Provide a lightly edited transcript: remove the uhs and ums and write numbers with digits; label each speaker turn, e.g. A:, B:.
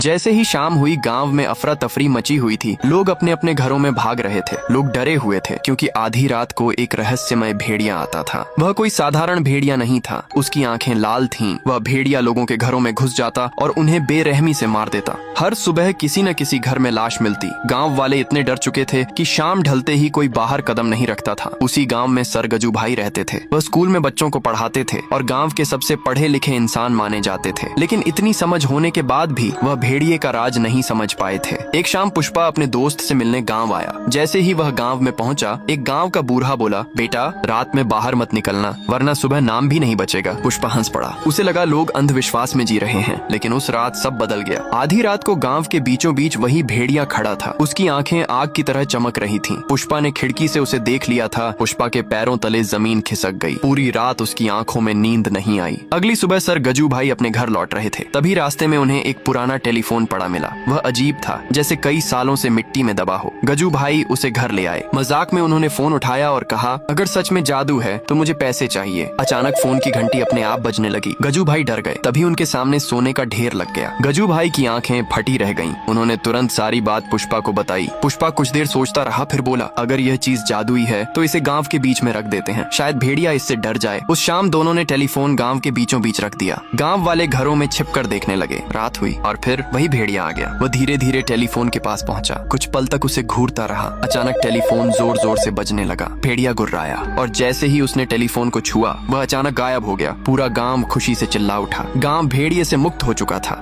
A: जैसे ही शाम हुई गांव में अफरा तफरी मची हुई थी। लोग अपने अपने घरों में भाग रहे थे। लोग डरे हुए थे क्योंकि आधी रात को एक रहस्यमय भेड़िया आता था। वह कोई साधारण भेड़िया नहीं था। उसकी आंखें लाल थीं। वह भेड़िया लोगों के घरों में घुस जाता और उन्हें बेरहमी से मार देता। हर सुबह किसी न किसी घर में लाश मिलती। गांव वाले इतने डर चुके थे कि शाम ढलते ही कोई बाहर कदम नहीं रखता था। उसी गांव में सर गजू भाई रहते थे। वह स्कूल में बच्चों को पढ़ाते थे और गांव के सबसे पढ़े लिखे इंसान माने जाते थे। लेकिन इतनी समझ होने के बाद भी वह भेड़िए का राज नहीं समझ पाए थे। एक शाम पुष्पा अपने दोस्त से मिलने गांव आया। जैसे ही वह गांव में पहुंचा, एक गांव का बूढ़ा बोला, बेटा रात में बाहर मत निकलना वरना सुबह नाम भी नहीं बचेगा। पुष्पा हंस पड़ा। उसे लगा लोग अंधविश्वास में जी रहे हैं। लेकिन उस रात सब बदल गया। आधी रात को गांव के बीचों बीच वही भेड़िया खड़ा था। उसकी आंखें आग की तरह चमक रही थीं। पुष्पा ने खिड़की से उसे देख लिया था। पुष्पा के पैरों तले जमीन खिसक गई। पूरी रात उसकी आंखों में नींद नहीं आई। अगली सुबह सर गजू भाई अपने घर लौट रहे थे। तभी रास्ते में उन्हें एक पुराना टेलीफोन पड़ा मिला। वह अजीब था, जैसे कई सालों से मिट्टी में दबा हो। गजू भाई उसे घर ले आए। मजाक में उन्होंने फोन उठाया और कहा, अगर सच में जादू है तो मुझे पैसे चाहिए। अचानक फोन की घंटी अपने आप बजने लगी। गजू भाई डर गए। तभी उनके सामने सोने का ढेर लग गया। गजू भाई की आंखें फटी रह गईं। उन्होंने तुरंत सारी बात पुष्पा को बताई। पुष्पा कुछ देर सोचता रहा, फिर बोला, अगर यह चीज जादुई है तो इसे गांव के बीच में रख देते हैं। शायद भेड़िया इससे डर जाए। उस शाम दोनों ने टेलीफोन गांव के बीचों बीच रख दिया। गांव वाले घरों में छिपकर देखने लगे। रात हुई और फिर वही भेड़िया आ गया। वह धीरे धीरे टेलीफोन के पास पहुंचा। कुछ पल तक उसे घूरता रहा। अचानक टेलीफोन जोर जोर से बजने लगा। भेड़िया गुर्राया और जैसे ही उसने टेलीफोन को छुआ, वह अचानक गायब हो गया। पूरा गांव खुशी से चिल्ला उठा। गांव भेड़िए से मुक्त हो चुका था।